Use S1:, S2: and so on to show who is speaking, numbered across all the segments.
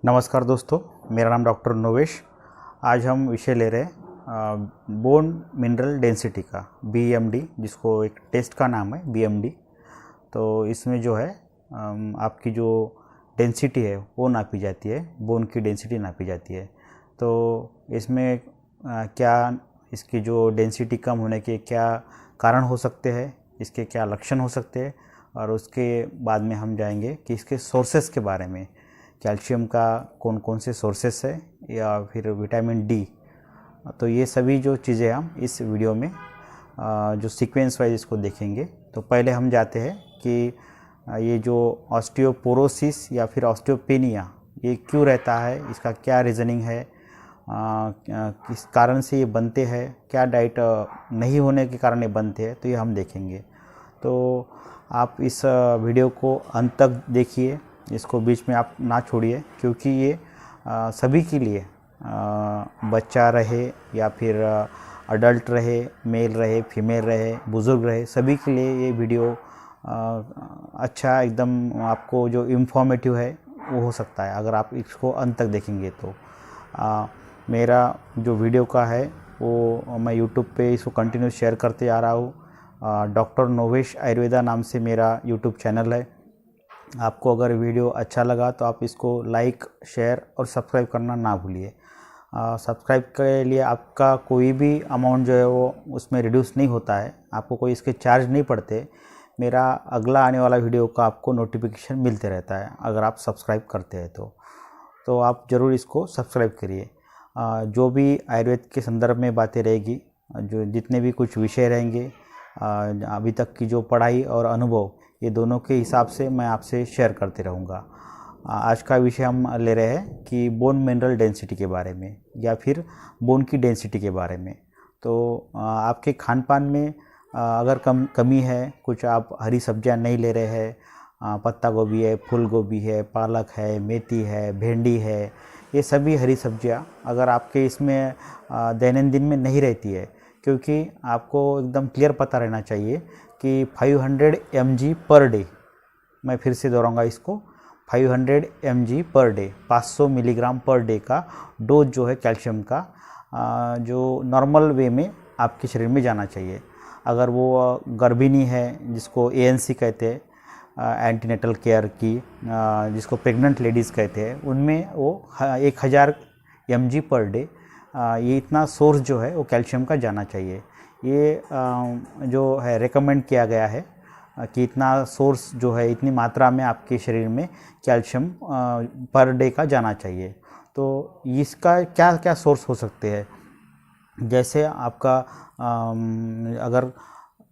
S1: नमस्कार दोस्तों, मेरा नाम डॉक्टर नोवेश। आज हम विषय ले रहे हैं बोन मिनरल डेंसिटी का, बीएमडी, जिसको एक टेस्ट का नाम है बीएमडी। तो इसमें जो है आपकी जो डेंसिटी है वो नापी जाती है, बोन की डेंसिटी नापी जाती है। तो इसमें क्या इसकी जो डेंसिटी कम होने के क्या कारण हो सकते हैं, इसके क्या लक्षण हो सकते हैं, और उसके बाद में हम जाएंगे कि इसके सोर्सेस के बारे में, कैल्शियम का कौन कौन से सोर्सेस है या फिर विटामिन डी। तो ये सभी जो चीज़ें हम इस वीडियो में जो सीक्वेंस वाइज इसको देखेंगे। तो पहले हम जाते हैं कि ये जो ऑस्टियोपोरोसिस या फिर ऑस्टियोपेनिया ये क्यों रहता है, इसका क्या रीज़निंग है, किस कारण से ये बनते हैं, क्या डाइट नहीं होने के कारण ये बनते हैं, तो ये हम देखेंगे। तो आप इस वीडियो को अंत तक देखिए, इसको बीच में आप ना छोड़िए, क्योंकि ये सभी के लिए, बच्चा रहे या फिर अडल्ट रहे, मेल रहे, फीमेल रहे, बुज़ुर्ग रहे, सभी के लिए ये वीडियो अच्छा, एकदम आपको जो इन्फॉर्मेटिव है वो हो सकता है अगर आप इसको अंत तक देखेंगे। तो मेरा जो वीडियो का है वो मैं यूट्यूब पे इसको कंटिन्यू शेयर करते आ रहा हूँ। डॉक्टर नोवेश आयुर्वेदा नाम से मेरा यूट्यूब चैनल है। आपको अगर वीडियो अच्छा लगा तो आप इसको लाइक, शेयर और सब्सक्राइब करना ना भूलिए। सब्सक्राइब के लिए आपका कोई भी अमाउंट जो है वो उसमें रिड्यूस नहीं होता है, आपको कोई इसके चार्ज नहीं पड़ते। मेरा अगला आने वाला वीडियो का आपको नोटिफिकेशन मिलते रहता है अगर आप सब्सक्राइब करते हैं तो आप ज़रूर इसको सब्सक्राइब करिए। जो भी आयुर्वेद के संदर्भ में बातें रहेगी, जो जितने भी कुछ विषय रहेंगे, अभी तक की जो पढ़ाई और अनुभव, ये दोनों के हिसाब से मैं आपसे शेयर करते रहूँगा। आज का विषय हम ले रहे हैं कि बोन मिनरल डेंसिटी के बारे में या फिर बोन की डेंसिटी के बारे में। तो आपके खान पान में अगर कमी है, कुछ आप हरी सब्जियां नहीं ले रहे हैं, पत्ता गोभी है, फूल गोभी है, पालक है, मेथी है, भिंडी है, ये सभी हरी सब्जियां अगर आपके इसमें दैनंदिन में नहीं रहती है, क्योंकि आपको एकदम क्लियर पता रहना चाहिए कि 500 mg पर डे, मैं फिर से दोहराऊंगा इसको, 500 mg per day, 500 milligram per day का डोज जो है कैल्शियम का, जो नॉर्मल वे में आपके शरीर में जाना चाहिए। अगर वो गर्भिणी है, जिसको ANC कहते हैं, एंटीनेटल केयर की, जिसको प्रेग्नेंट लेडीज़ कहते हैं, उनमें वो 1000 mg पर डे, ये इतना सोर्स जो है वो कैल्शियम का जाना चाहिए। ये जो है रेकमेंड किया गया है कि इतना सोर्स जो है, इतनी मात्रा में आपके शरीर में कैल्शियम पर डे का जाना चाहिए। तो इसका क्या क्या सोर्स हो सकते हैं, जैसे आपका अगर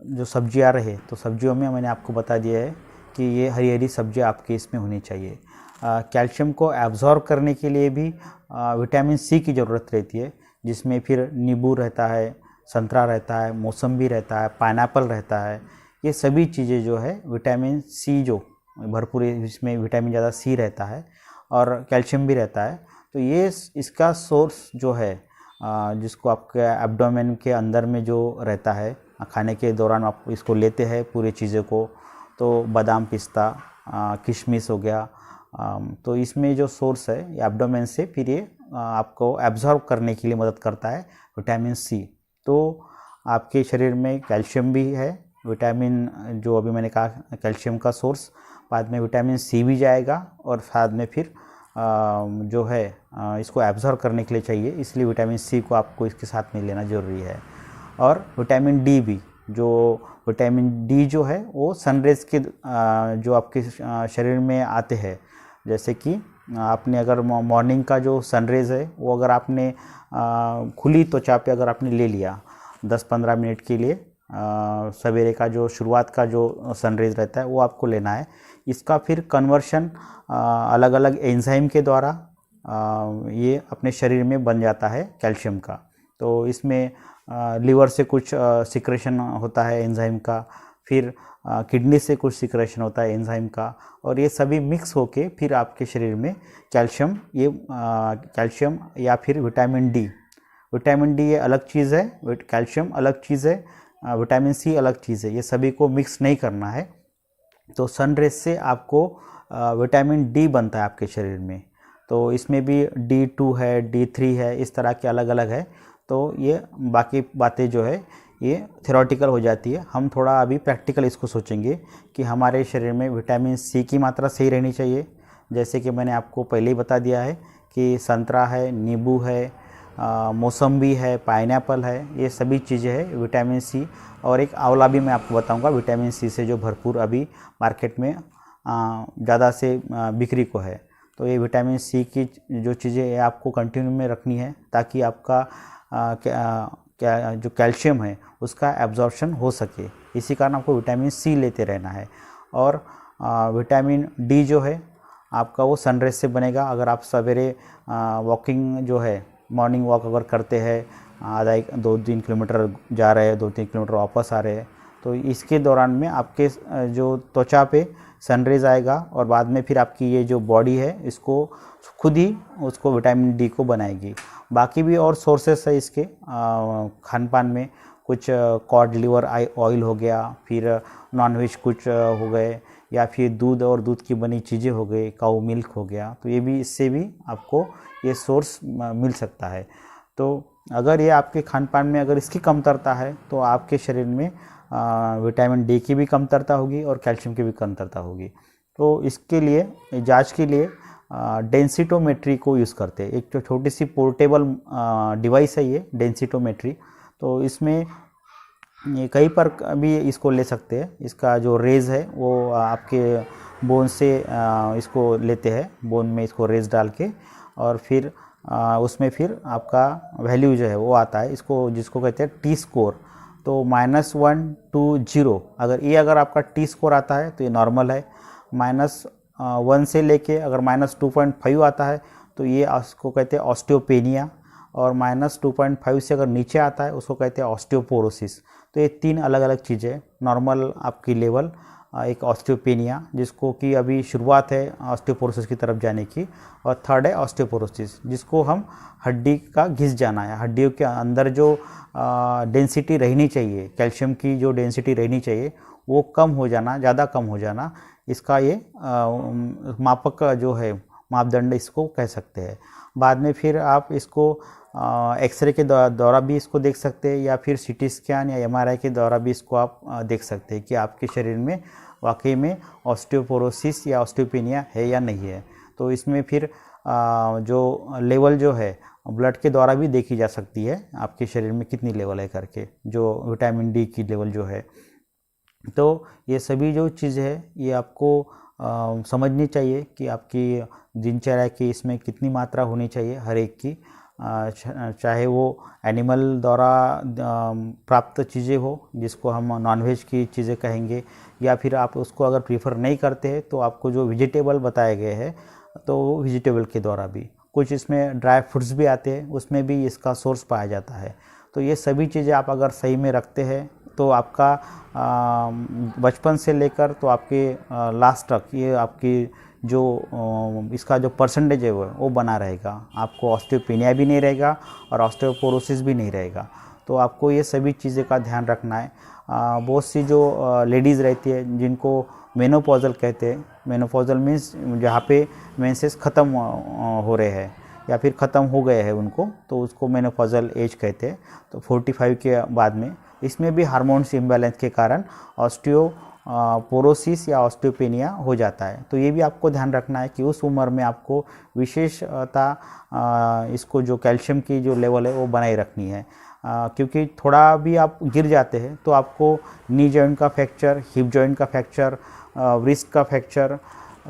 S1: जो सब्जियां रहे तो सब्जियों में मैंने आपको बता दिया है कि ये हरी हरी सब्जियां आपके इसमें होनी चाहिए। कैल्शियम को एब्जॉर्ब करने के लिए भी विटामिन सी की ज़रूरत रहती है, जिसमें फिर नींबू रहता है, संतरा रहता है, मौसम्बी रहता है, पाइनएप्पल रहता है। ये सभी चीज़ें जो है विटामिन सी, जो भरपूर, इसमें विटामिन ज़्यादा सी रहता है और कैल्शियम भी रहता है। तो ये इसका सोर्स जो है, जिसको आपके एब्डोमेन के अंदर में जो रहता है, खाने के दौरान आप इसको लेते हैं पूरी चीज़ों को, तो बादाम, पिस्ता, किशमिश हो गया, तो इसमें जो सोर्स है ये एब्डोमेन से फिर ये आपको एब्जॉर्ब करने के लिए मदद करता है विटामिन सी। तो आपके शरीर में कैल्शियम भी है, विटामिन जो अभी मैंने कहा कैल्शियम का सोर्स, बाद में विटामिन सी भी जाएगा और साथ में फिर जो है इसको एब्जॉर्ब करने के लिए चाहिए, इसलिए विटामिन सी को आपको इसके साथ में लेना ज़रूरी है। और विटामिन डी भी, जो विटामिन डी जो है वो सनरेज के जो आपके शरीर में आते हैं, जैसे कि आपने अगर मॉर्निंग का जो सनरेज है वो अगर आपने खुली त्वचा पे अगर आपने ले लिया 10-15 मिनट के लिए, सवेरे का जो शुरुआत का जो सनरेज रहता है वो आपको लेना है। इसका फिर कन्वर्शन अलग अलग एंजाइम के द्वारा ये अपने शरीर में बन जाता है कैल्शियम का। तो इसमें लीवर से कुछ सिक्रेशन होता है एंजाइम का, फिर किडनी से कुछ सिक्रेशन होता है एंजाइम का, और ये सभी मिक्स होके फिर आपके शरीर में कैल्शियम, ये कैल्शियम या फिर विटामिन डी ये अलग चीज़ है, कैल्शियम अलग चीज़ है, विटामिन सी अलग चीज़ है, ये सभी को मिक्स नहीं करना है। तो सन रेज से आपको विटामिन डी बनता है आपके शरीर में। तो इसमें भी D2 है, D3 है, इस तरह के अलग अलग है। तो ये बाकी बातें जो है ये थ्योरेटिकल हो जाती है। हम थोड़ा अभी प्रैक्टिकल इसको सोचेंगे कि हमारे शरीर में विटामिन सी की मात्रा सही रहनी चाहिए। जैसे कि मैंने आपको पहले ही बता दिया है कि संतरा है, नींबू है, मौसम्बी है, पाइनएप्पल है, ये सभी चीज़ें हैं विटामिन सी। और एक आंवला भी मैं आपको बताऊंगा विटामिन सी से जो भरपूर अभी मार्केट में ज़्यादा से बिक्री को है। तो ये विटामिन सी की जो चीज़ें है आपको कंटिन्यू में रखनी है ताकि आपका क्या जो कैल्शियम है उसका एब्जॉर्प्शन हो सके। इसी कारण आपको विटामिन सी लेते रहना है। और विटामिन डी जो है आपका वो सनराइज से बनेगा। अगर आप सवेरे वॉकिंग जो है मॉर्निंग वॉक अगर करते हैं, आधा 2-3 किलोमीटर जा रहे हैं, 2-3 किलोमीटर वापस आ रहे हैं, तो इसके दौरान में आपके जो त्वचा पे सनरेज आएगा और बाद में फिर आपकी ये जो बॉडी है इसको खुद ही उसको विटामिन डी को बनाएगी। बाकी भी और सोर्सेस है इसके खान पान में, कुछ कॉड लिवर ऑयल हो गया, फिर नॉनवेज कुछ हो गए, या फिर दूध और दूध की बनी चीज़ें हो गई, काऊ मिल्क हो गया, तो ये भी इससे भी आपको ये सोर्स मिल सकता है। तो अगर ये आपके खान पान में अगर इसकी कमतरता है तो आपके शरीर में विटामिन डी की भी कमतरता होगी और कैल्शियम की भी कमतरता होगी। तो इसके लिए जांच के लिए डेंसिटोमेट्री को यूज़ करते हैं। एक तो छोटी सी पोर्टेबल डिवाइस है ये डेंसिटोमेट्री। तो इसमें ये कहीं पर भी इसको ले सकते हैं। इसका जो रेज़ है वो आपके बोन से इसको लेते हैं, बोन में इसको रेज़ डाल के, और फिर उसमें फिर आपका वैल्यू जो है वो आता है, इसको जिसको कहते हैं टी स्कोर। तो -1 to 0, अगर आपका टी स्कोर आता है तो ये नॉर्मल है। -1 से लेके अगर -2.5 आता है तो ये उसको कहते हैं ऑस्टियोपेनिया, और -2.5 से अगर नीचे आता है उसको कहते हैं ऑस्टियोपोरोसिस। तो ये 3 अलग अलग चीज़ें, नॉर्मल आपकी लेवल, एक ऑस्टियोपेनिया जिसको कि अभी शुरुआत है ऑस्टियोपोरोसिस की तरफ जाने की, और थर्ड है ऑस्टियोपोरोसिस जिसको हम हड्डी का घिस जाना है। हड्डियों के अंदर जो डेंसिटी रहनी चाहिए, कैल्शियम की जो डेंसिटी रहनी चाहिए वो कम हो जाना, ज़्यादा कम हो जाना, इसका ये मापक जो है मापदंड इसको कह सकते हैं। बाद में फिर आप इसको एक्सरे के द्वारा भी इसको देख सकते हैं, या फिर सीटी स्कैन या एमआरआई के द्वारा भी इसको आप देख सकते हैं कि आपके शरीर में वाकई में ऑस्टियोपोरोसिस या ऑस्टियोपेनिया है या नहीं है। तो इसमें फिर जो लेवल जो है ब्लड के द्वारा भी देखी जा सकती है आपके शरीर में कितनी लेवल है करके, जो विटामिन डी की लेवल जो है। तो ये सभी जो चीज़ है ये आपको समझनी चाहिए कि आपकी दिनचर्या की इसमें कितनी मात्रा होनी चाहिए हर एक की, चाहे वो एनिमल द्वारा प्राप्त चीज़ें हो जिसको हम नॉनवेज की चीज़ें कहेंगे, या फिर आप उसको अगर प्रीफर नहीं करते हैं तो आपको जो वेजिटेबल बताए गए हैं तो वेजिटेबल के द्वारा भी, कुछ इसमें ड्राई फ्रूट्स भी आते हैं उसमें भी इसका सोर्स पाया जाता है। तो ये सभी चीज़ें आप अगर सही में रखते हैं तो आपका बचपन से लेकर तो आपके लास्ट तक ये आपकी जो इसका जो परसेंटेज है वो बना रहेगा। आपको ऑस्टियोपेनिया भी नहीं रहेगा और ऑस्टियोपोरोसिस भी नहीं रहेगा। तो आपको ये सभी चीज़ें का ध्यान रखना है। बहुत सी जो लेडीज़ रहती है जिनको मेनोपॉजल कहते हैं, मेनोपॉजल मीन्स जहाँ पे मेंसेस ख़त्म हो रहे हैं या फिर ख़त्म हो गए हैं उनको, तो उसको मेनोपॉजल एज कहते हैं। तो 45 के बाद में इसमें भी हार्मोन्स इम्बैलेंस के कारण ऑस्टियोपोरोसिस या ऑस्टियोपेनिया हो जाता है। तो ये भी आपको ध्यान रखना है कि उस उम्र में आपको विशेषता इसको जो कैल्शियम की जो लेवल है वो बनाए रखनी है। क्योंकि थोड़ा भी आप गिर जाते हैं तो आपको नी जॉइंट का फ्रैक्चर, हिप जॉइंट का फ्रैक्चर, रिस्ट का फ्रैक्चर,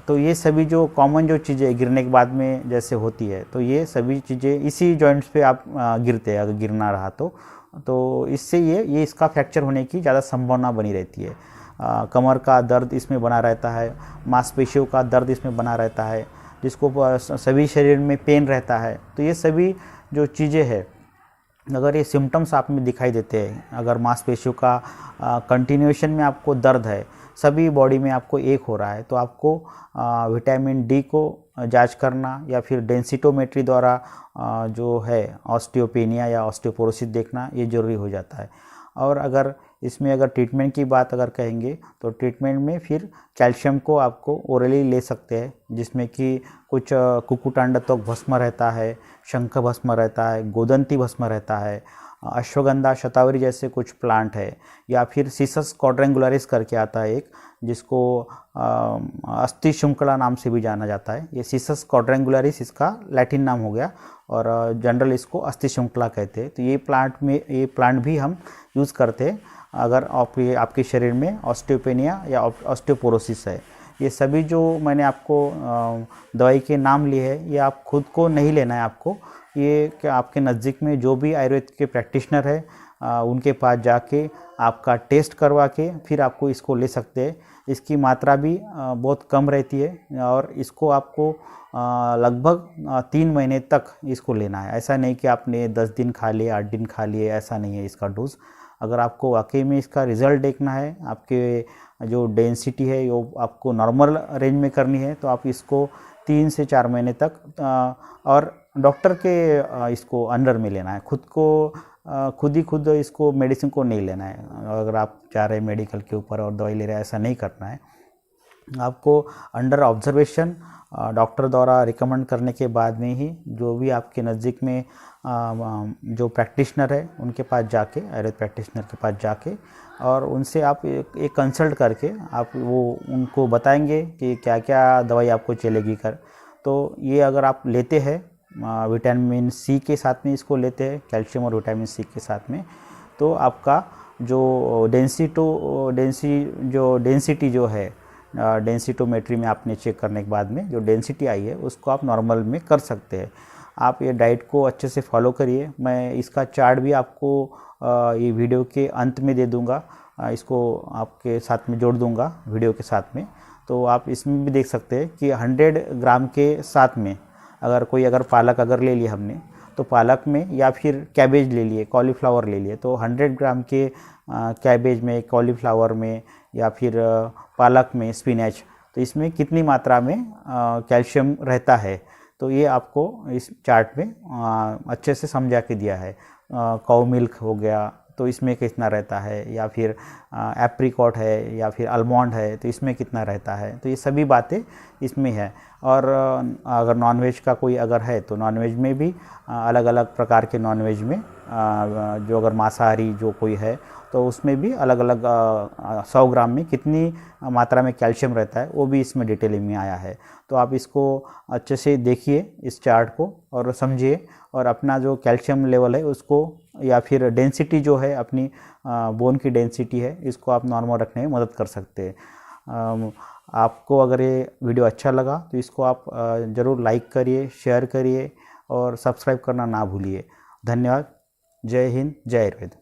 S1: तो ये सभी जो कॉमन जो चीज़ें गिरने के बाद में जैसे होती है, तो ये सभी चीज़ें इसी जॉइंट्स पे आप गिरते हैं अगर गिरना रहा तो इससे ये इसका फ्रैक्चर होने की ज़्यादा संभावना बनी रहती है। कमर का दर्द इसमें बना रहता है, मांसपेशियों का दर्द इसमें बना रहता है, जिसको सभी शरीर में पेन रहता है। तो ये सभी जो चीज़ें हैं अगर ये सिम्टम्स आप में दिखाई देते हैं, अगर मांसपेशियों का कंटिन्यूएशन में आपको दर्द है, सभी बॉडी में आपको एक हो रहा है, तो आपको विटामिन डी को जांच करना या फिर डेंसिटोमेट्री द्वारा जो है ऑस्टियोपेनिया या ऑस्टियोपोरोसिस देखना ये ज़रूरी हो जाता है। और अगर इसमें अगर ट्रीटमेंट की बात अगर कहेंगे तो ट्रीटमेंट में फिर कैल्शियम को आपको ओरली ले सकते हैं, जिसमें कि कुछ कुकुटांडत्वक भस्म रहता है, शंख भस्म रहता है, गोदंती भस्म रहता है, अश्वगंधा शतावरी जैसे कुछ प्लांट है, या फिर सिसस क्वाड्रेंगुलरिस करके आता है एक, जिसको अस्थि श्रृंखला नाम से भी जाना जाता है। ये सिसस क्वाड्रेंगुलरिस इसका लैटिन नाम हो गया और जनरल इसको अस्थि श्रृंखला कहते हैं। तो ये प्लांट भी हम यूज़ करते हैं अगर आपके शरीर में ऑस्टियोपेनिया या ऑस्टियोपोरोसिस है। ये सभी जो मैंने आपको दवाई के नाम लिए हैं, ये आप खुद को नहीं लेना है आपको, ये कि आपके नज़दीक में जो भी आयुर्वेद के प्रैक्टिशनर है उनके पास जाके आपका टेस्ट करवा के फिर आपको इसको ले सकते हैं। इसकी मात्रा भी बहुत कम रहती है और इसको आपको लगभग 3 महीने तक इसको लेना है। ऐसा नहीं कि आपने 10 दिन खा लिए, 8 दिन खा लिए, ऐसा नहीं है इसका डोज। अगर आपको वाकई में इसका रिज़ल्ट देखना है, आपके जो डेंसिटी है वो आपको नॉर्मल रेंज में करनी है, तो आप इसको 3 से 4 महीने तक और डॉक्टर के इसको अंडर में लेना है। खुद इसको मेडिसिन को नहीं लेना है। अगर आप जा रहे हैं मेडिकल के ऊपर और दवाई ले रहे हैं, ऐसा नहीं करना है। आपको अंडर ऑब्जर्वेशन डॉक्टर द्वारा रिकमेंड करने के बाद में ही जो भी आपके नज़दीक में जो प्रैक्टिशनर है उनके पास जाके, आयुर्वेद प्रैक्टिशनर के पास जाके और उनसे आप एक कंसल्ट करके आप वो उनको बताएंगे कि क्या क्या दवाई आपको चलेगी कर। तो ये अगर आप लेते हैं विटामिन सी के साथ में इसको लेते हैं, कैल्शियम और विटामिन सी के साथ में, तो आपका जो डेंसिटी जो है डेंसिटोमेट्री में आपने चेक करने के बाद में जो डेंसिटी आई है उसको आप नॉर्मल में कर सकते हैं। आप ये डाइट को अच्छे से फॉलो करिए। मैं इसका चार्ट भी आपको ये वीडियो के अंत में दे दूंगा, इसको आपके साथ में जोड़ दूंगा वीडियो के साथ में। तो आप इसमें भी देख सकते हैं कि 100 ग्राम के साथ में अगर पालक अगर ले लिया हमने, तो पालक में, या फिर कैबेज ले लिए, कॉलीफ्लावर ले लिए, तो 100 ग्राम के कैबेज में, कॉलीफ्लावर में या फिर पालक में, स्पिनच, तो इसमें कितनी मात्रा में कैल्शियम रहता है, तो ये आपको इस चार्ट में अच्छे से समझा के दिया है। काऊ मिल्क हो गया तो इसमें कितना रहता है, या फिर एप्रिकॉट है या फिर आलमंड है तो इसमें कितना रहता है, तो ये सभी बातें इसमें है। और अगर नॉनवेज का कोई अगर है तो नॉनवेज में भी अलग अलग प्रकार के नॉनवेज में जो अगर मांसाहारी जो कोई है तो उसमें भी अलग अलग 100 ग्राम में कितनी मात्रा में कैल्शियम रहता है वो भी इसमें डिटेलिंग में आया है। तो आप इसको अच्छे से देखिए इस चार्ट को और समझिए, और अपना जो कैल्शियम लेवल है उसको, या फिर डेंसिटी जो है अपनी बोन की डेंसिटी है, इसको आप नॉर्मल रखने में मदद कर सकते हैं। आपको अगर ये वीडियो अच्छा लगा तो इसको आप ज़रूर लाइक करिए, शेयर करिए और सब्सक्राइब करना ना भूलिए। धन्यवाद। जय हिंद, जय आयुर्वेद।